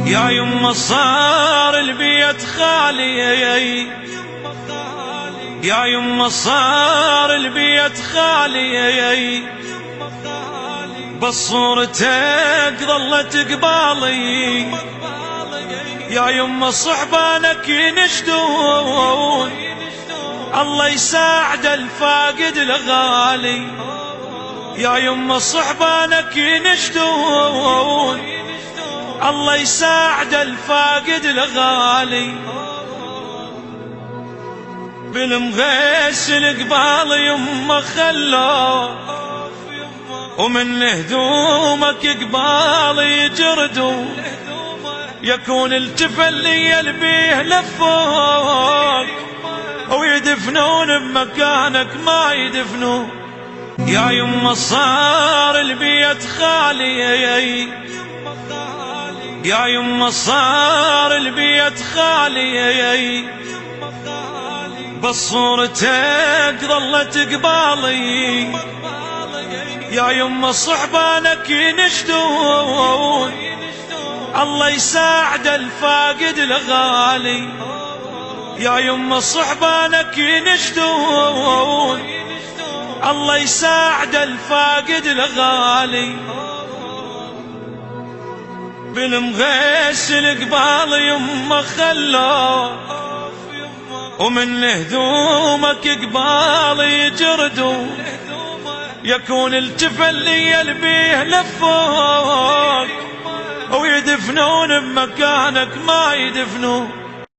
يا يما صار البيت خالي، يا يما صار البيت خالي، بس صورتك ظلت قبالي. يا يما صحبانك ينشدون، الله يساعد الفاقد الغالي. يا يما صحبانك ينشدون، الله يساعد الفاقد الغالي. بالمغيس القبال يما خلو، ومن هدومك قبالي يجردوا، يكون التفلي البيه لفوك، ويدفنون بمكانك ما يدفنوا. يا يما صار البيت خالي، يا يما صار البيت خالي، بس صورتك ظلت قبالي. يا يما صحبانك ينشدون، الله يساعد الفاقد الغالي. يا يما صحبانك ينشدون، الله يساعد الفاقد الغالي. بالمغيس القبال يما خلو، ومن هدومك قبالي يجردوا، يكون التفلي البيه لفوك، ويدفنون بمكانك ما يدفنوا.